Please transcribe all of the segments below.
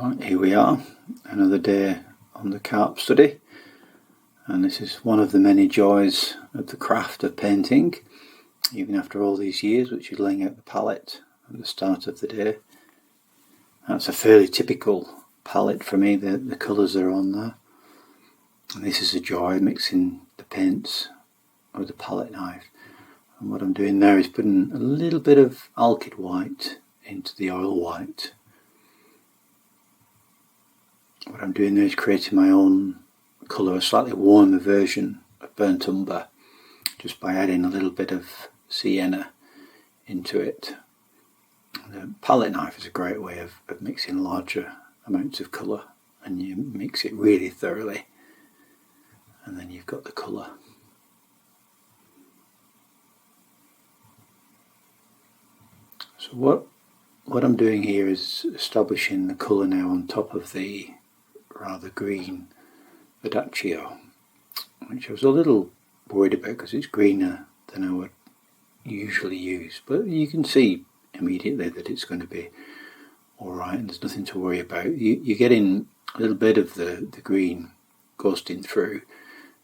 Right, here we are, another day on the carp study, and this is one of the many joys of the craft of painting, even after all these years, which is laying out the palette at the start of the day. That's a fairly typical palette for me, the colours are on there, and this is a joy, mixing the paints with the palette knife. And what I'm doing there is putting a little bit of Alkyd white into the oil white. What I'm doing there is creating my own colour, a slightly warmer version of burnt umber, just by adding a little bit of sienna into it. The palette knife is a great way of mixing larger amounts of colour, and you mix it really thoroughly, and then you've got the colour. So what I'm doing here is establishing the colour now on top of the rather green Adagio, which I was a little worried about because it's greener than I would usually use, but you can see immediately that it's going to be alright and there's nothing to worry about. You're getting a little bit of the green ghosting through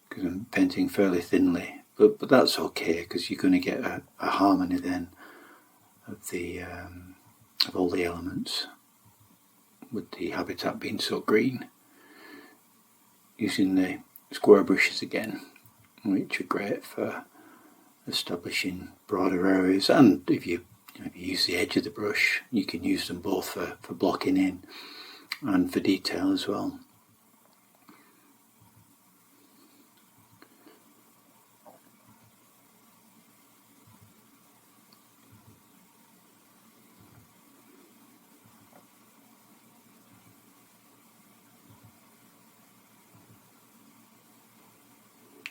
because I'm painting fairly thinly, but that's okay because you're going to get a harmony then of all the elements with the habitat being so green. Using the square brushes again, which are great for establishing broader areas, and if you use the edge of the brush, you can use them both for blocking in and for detail as well.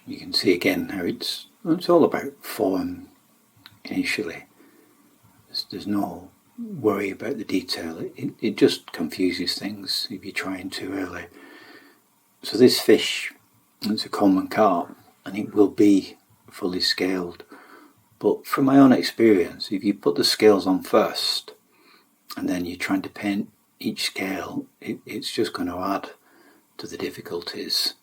You can see again how it's all about form initially. There's no worry about the detail. It just confuses things if you're trying too early. So this fish, it's a common carp, and it will be fully scaled. But from my own experience, if you put the scales on first, and then you're trying to paint each scale, it's just going to add to the difficulties.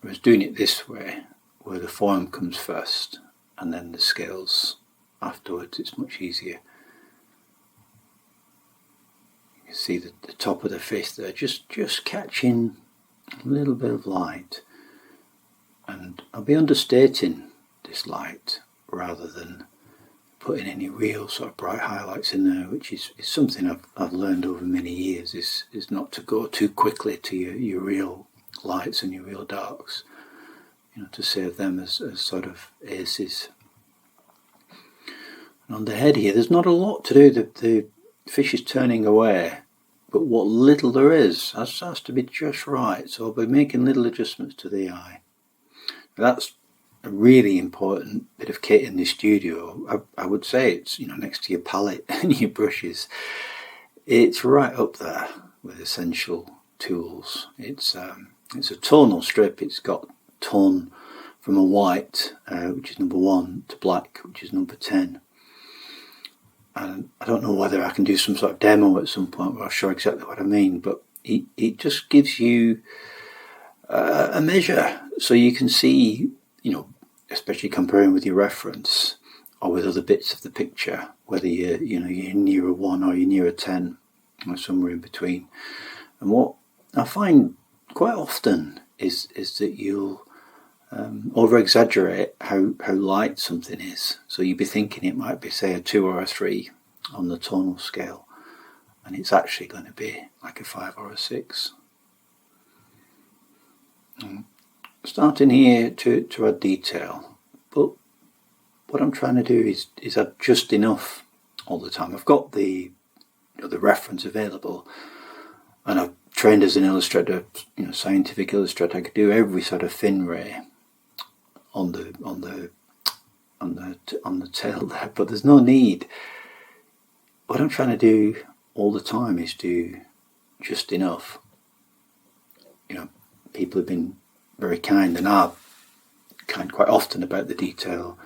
Whereas doing it this way, where the form comes first and then the scales afterwards, it's much easier. You can see the top of the fish there, just catching a little bit of light. And I'll be understating this light rather than putting any real sort of bright highlights in there, which is something I've learned over many years, is not to go too quickly to your real lights and your real darks, to save them as sort of aces. And on the head here, there's not a lot to do. The fish is turning away, but what little there is has to be just right. So I'll be making little adjustments to the eye. That's a really important bit of kit in the studio. I would say it's next to your palette and your brushes. It's right up there with essential tools. It's a tonal strip. It's got tone from a white, which is number 1, to black, which is number 10. And I don't know whether I can do some sort of demo at some point where I'll show exactly what I mean, but it just gives you a measure, so you can see, especially comparing with your reference or with other bits of the picture, whether you're near a 1 or you're near a 10 or somewhere in between. And what I find quite often is that you'll over-exaggerate how light something is. So you'd be thinking it might be, say, a 2 or a 3 on the tonal scale, and it's actually going to be like a 5 or a 6. Starting here to add detail, but what I'm trying to do is add just enough all the time. I've got the reference available, and I've trained as an illustrator, scientific illustrator. I could do every sort of fin ray on the tail there, but there's no need. What I'm trying to do all the time is do just enough. People have been very kind and are kind quite often about the detail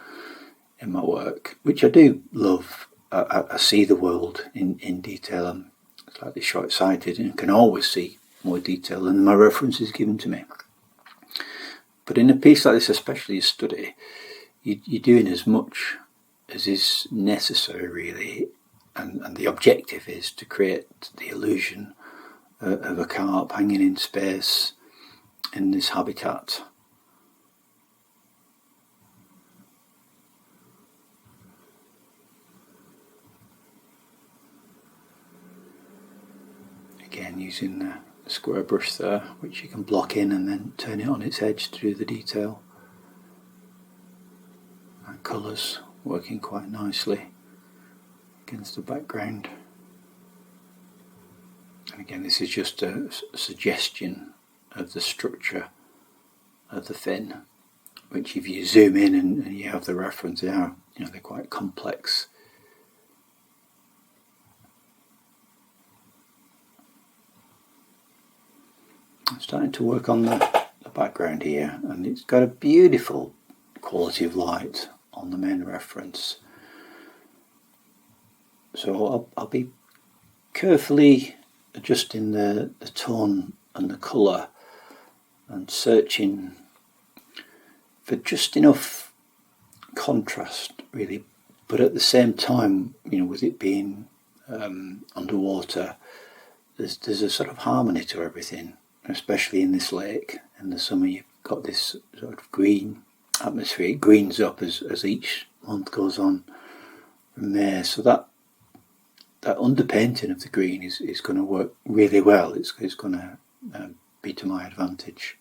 in my work, which I do love. I see the world in detail. I'm slightly short-sighted and can always see more detail than my reference is given to me. But in a piece like this, especially a study, you're doing as much as is necessary, really, and the objective is to create the illusion of a carp hanging in space in this habitat. Again, using the square brush there, which you can block in and then turn it on its edge to do the detail. And colours working quite nicely against the background. And again, this is just a suggestion of the structure of the fin, which if you zoom in and you have the reference, they're quite complex. I'm starting to work on the background here, and it's got a beautiful quality of light on the main reference. So I'll be carefully adjusting the tone and the colour and searching for just enough contrast, really, but at the same time, with it being underwater, there's a sort of harmony to everything, especially in this lake. In the summer, you've got this sort of green atmosphere. It greens up as each month goes on from there. So that underpainting of the green is going to work really well. It's going to be to my advantage.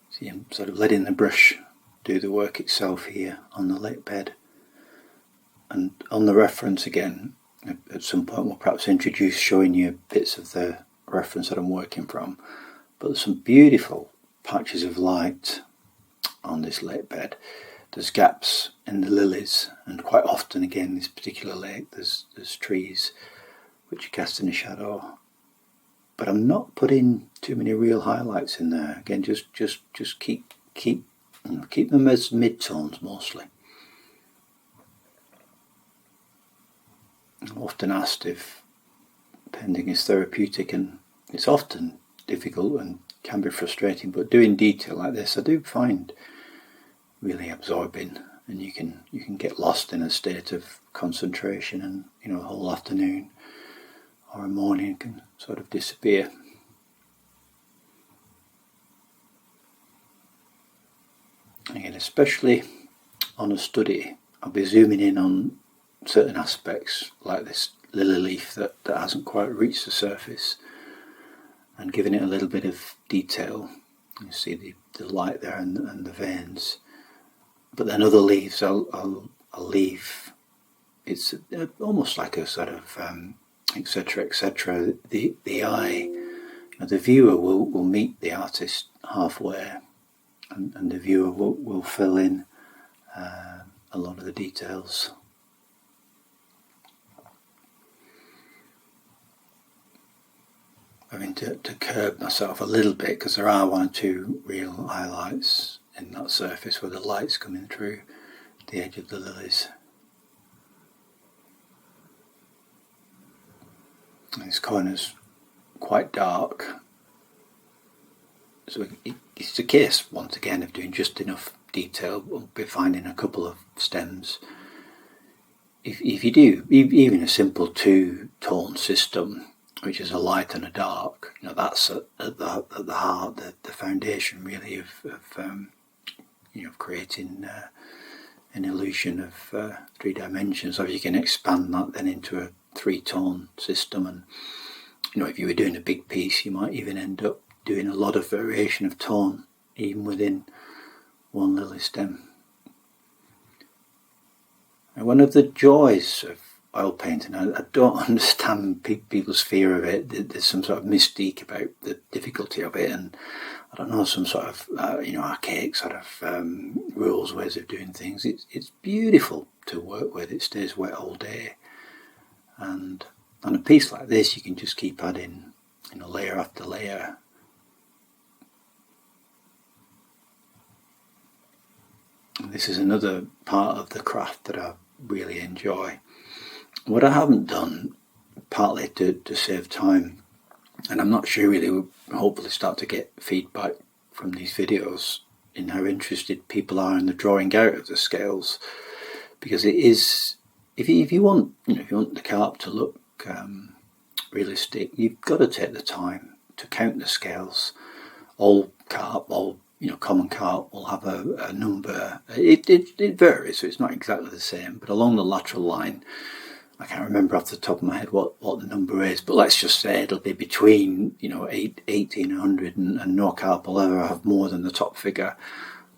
See, I'm sort of letting the brush do the work itself here on the lake bed. And on the reference again, at some point we'll perhaps introduce showing you bits of the reference that I'm working from. But there's some beautiful patches of light on this lake bed. There's gaps in the lilies, and quite often, again, this particular lake, there's trees which are casting a shadow. But I'm not putting too many real highlights in there. Again, just keep them as mid-tones mostly. I'm often asked if painting is therapeutic, and it's often difficult and can be frustrating, but doing detail like this I do find really absorbing, and you can get lost in a state of concentration, and a whole afternoon or a morning can sort of disappear. Again, especially on a study, I'll be zooming in on certain aspects like this lily leaf that hasn't quite reached the surface, and giving it a little bit of detail. You see the light there and the veins. But then other leaves I'll leave. It's almost like a sort of etc. etc. The eye, the viewer will meet the artist halfway, and the viewer will fill in a lot of the details. Having to curb myself a little bit, because there are one or two real highlights in that surface where the light's coming through the edge of the lilies. And this corner's quite dark, so it's a case once again of doing just enough detail. We'll be finding a couple of stems. If you do even a simple two-tone system, which is a light and a dark, that's at the heart, the foundation really of creating an illusion of 3 dimensions. So if you can expand that then into a 3-tone system, and if you were doing a big piece, you might even end up doing a lot of variation of tone even within one lily stem. And one of the joys of oil painting, I don't understand people's fear of it. There's some sort of mystique about the difficulty of it, and I don't know, some sort of archaic sort of rules, ways of doing things. It's beautiful to work with. It stays wet all day, and on a piece like this, you can just keep adding, layer after layer. And this is another part of the craft that I really enjoy. What I haven't done, partly to save time, and I'm not sure really, we'll hopefully start to get feedback from these videos in how interested people are in the drawing out of the scales, because it is, if you want, if you want the carp to look realistic, you've got to take the time to count the scales. All carp, all common carp will have a number. It varies, so it's not exactly the same, but along the lateral line, I can't remember off the top of my head what the number is, but let's just say it'll be between 1800 and no carp will ever have more than the top figure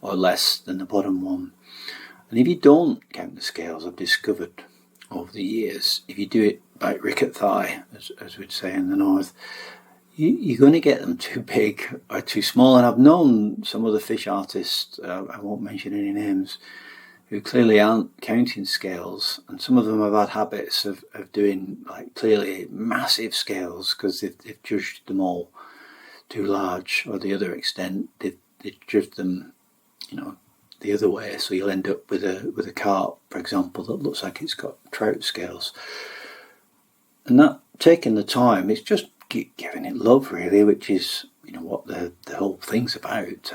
or less than the bottom one. And if you don't count the scales, I've discovered over the years, if you do it by ricket thigh, as we'd say in the north, you're going to get them too big or too small. And I've known some other fish artists, I won't mention any names, who clearly aren't counting scales, and some of them have had habits of doing like clearly massive scales because they've judged them all too large, or the other extent they've judged them the other way, so you'll end up with a carp, for example, that looks like it's got trout scales. And that, taking the time, it's just giving it love really, which is what the whole thing's about.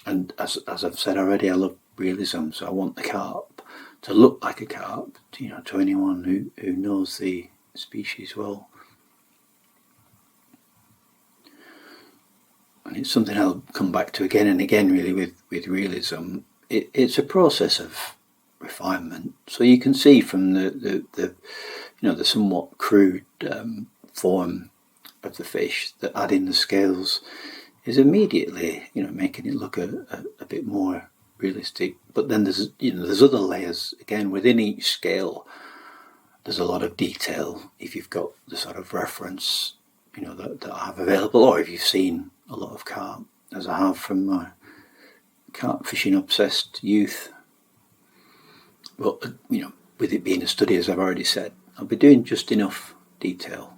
And as I've said already, I love realism, so I want the carp to look like a carp, to anyone who knows the species well. And it's something I'll come back to again and again really with realism. It's a process of refinement. So you can see from the somewhat crude form of the fish that adding the scales is immediately making it look a bit more realistic. But then there's other layers again within each scale. There's a lot of detail if you've got the sort of reference that I have available, or if you've seen a lot of carp, as I have from my carp fishing obsessed youth. But with it being a study, as I've already said, I'll be doing just enough detail.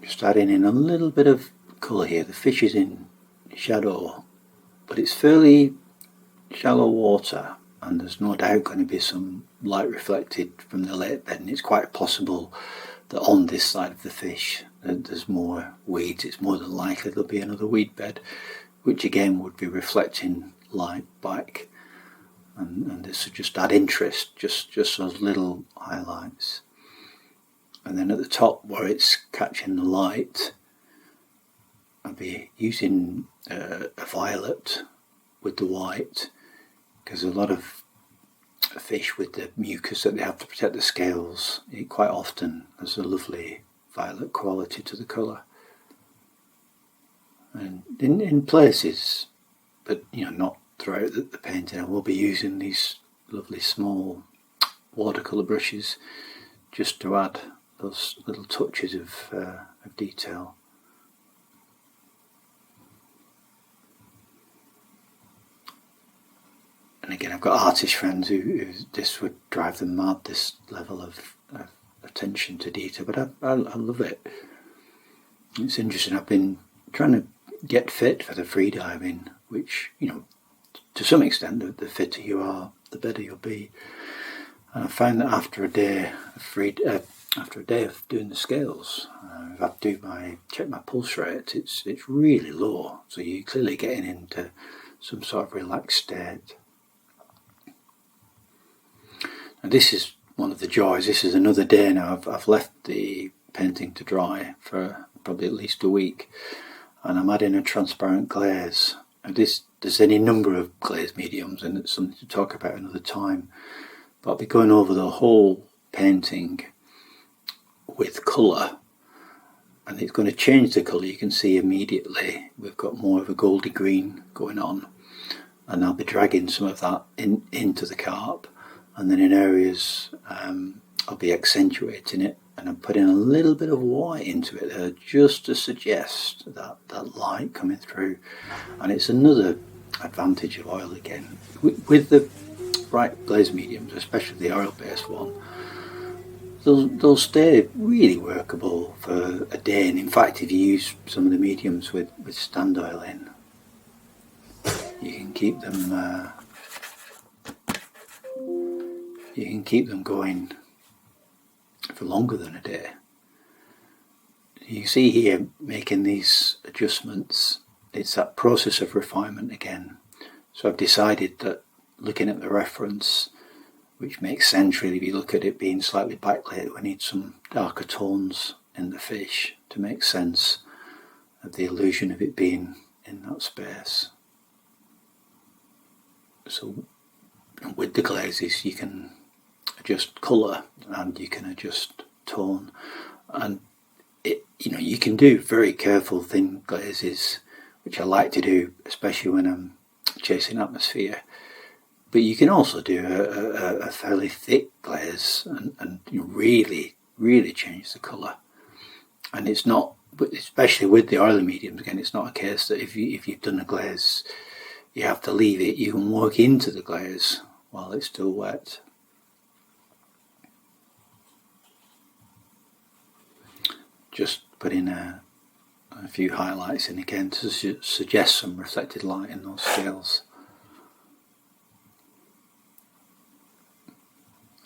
Just adding in a little bit of colour here. The fish is in shadow, but it's fairly shallow water, and there's no doubt going to be some light reflected from the lake bed, and it's quite possible that on this side of the fish there's more weeds. It's more than likely there'll be another weed bed, which again would be reflecting light back, and this would just add interest, just those little highlights. And then at the top where it's catching the light, I'll be using a violet with the white, because a lot of fish with the mucus that they have to protect the scales, it quite often has a lovely violet quality to the colour. And in places, but not throughout the painting, I will be using these lovely small watercolour brushes just to add those little touches of detail. And again, I've got artist friends who this would drive them mad, this level of attention to detail, but I love it. It's interesting, I've been trying to get fit for the freediving, which, to some extent, the fitter you are, the better you'll be. And I found that after a day of doing the scales, if I check my pulse rate, it's really low. So you're clearly getting into some sort of relaxed state. And this is one of the joys. This is another day now. I've left the painting to dry for probably at least a week, and I'm adding a transparent glaze. And there's any number of glaze mediums, and it's something to talk about another time. But I'll be going over the whole painting with colour, and it's going to change the colour. You can see immediately we've got more of a goldy green going on, and I'll be dragging some of that into the carp, and then in areas I'll be accentuating it, and I'm putting a little bit of white into it there just to suggest that light coming through. And it's another advantage of oil again with the bright glaze mediums, especially the oil-based one. They'll stay really workable for a day, and in fact if you use some of the mediums with stand oil in, you can keep them you can keep them going for longer than a day. You see here, making these adjustments, it's that process of refinement again. So I've decided that looking at the reference, which makes sense really if you look at it being slightly backlit, we need some darker tones in the fish to make sense of the illusion of it being in that space. So with the glazes you can adjust colour and you can adjust tone, and you can do very careful thin glazes, which I like to do, especially when I'm chasing atmosphere. But you can also do a fairly thick glaze and really, really change the colour. And it's not, especially with the oily mediums, again, it's not a case that if you've done a glaze, you have to leave it. You can work into the glaze while it's still wet. Just putting a few highlights in again to suggest some reflected light in those scales.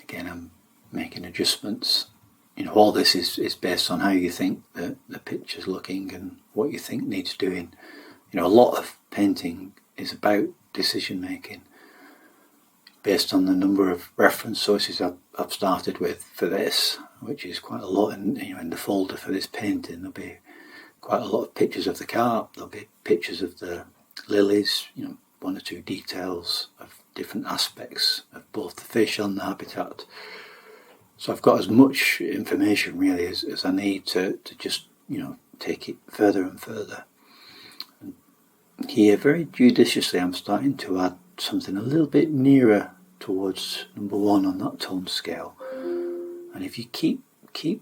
Again, I'm making adjustments. All this is based on how you think the picture's looking and what you think needs doing. A lot of painting is about decision making based on the number of reference sources I've started with for this, which is quite a lot. In the folder for this painting, there'll be quite a lot of pictures of the carp. There'll be pictures of the lilies. One or two details of different aspects of both the fish and the habitat. So I've got as much information really as I need to just take it further and further. And here, very judiciously, I'm starting to add something a little bit nearer towards number 1 on that tone scale. And if you keep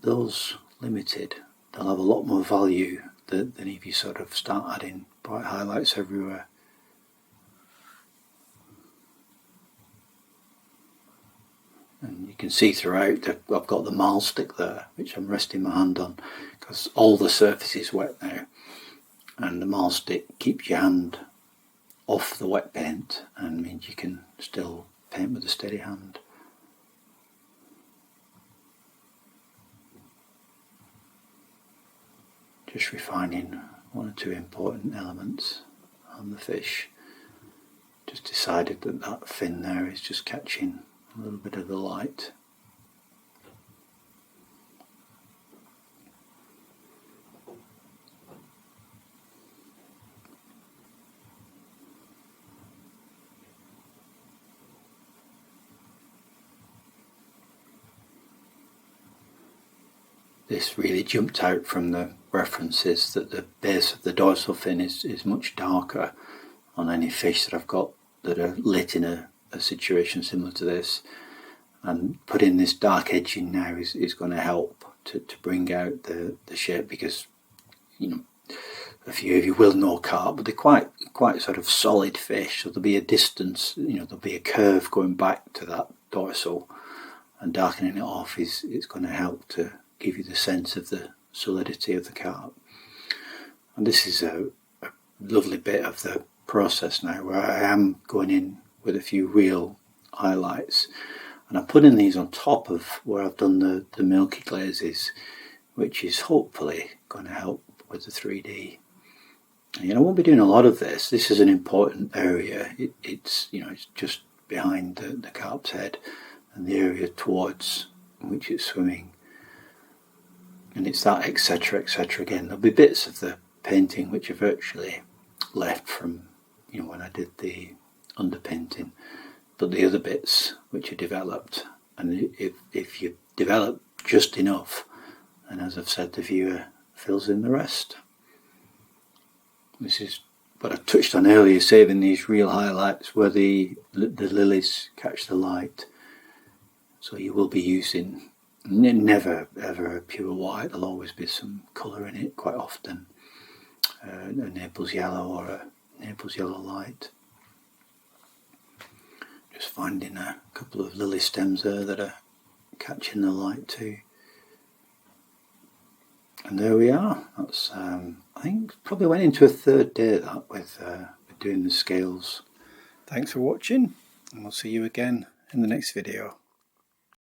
those limited, they'll have a lot more value than if you sort of start adding bright highlights everywhere. And you can see throughout that I've got the marl stick there, which I'm resting my hand on, because all the surface is wet now. And the marl stick keeps your hand off the wet paint and means you can still paint with a steady hand. Just refining 1 or 2 important elements on the fish. Just decided that fin there is just catching a little bit of the light. This really jumped out from the references that the base of the dorsal fin is much darker on any fish that I've got that are lit in a situation similar to this, and putting this dark edging now is going to help to bring out the shape, because a few of you will know carp, but they're quite sort of solid fish, so there'll be a distance, there'll be a curve going back to that dorsal, and darkening it off it's going to help to give you the sense of the solidity of the carp. And this is a lovely bit of the process now where I am going in with a few real highlights, and I'm putting these on top of where I've done the milky glazes, which is hopefully going to help with the 3D. And, I won't be doing a lot of this. This is an important area. It's just behind the carp's head and the area towards which it's swimming. And it's that etc. again. There'll be bits of the painting which are virtually left from when I did the underpainting, but the other bits which are developed, and if you develop just enough, and as I've said, the viewer fills in the rest. This is what I touched on earlier, saving these real highlights where the lilies catch the light. So you will be using never ever a pure white. There'll always be some colour in it, quite often a Naples yellow or a Naples yellow light. Just finding a couple of lily stems there that are catching the light too. And there we are. That's I think probably went into a 3rd day that with doing the scales. Thanks for watching, and we'll see you again in the next video.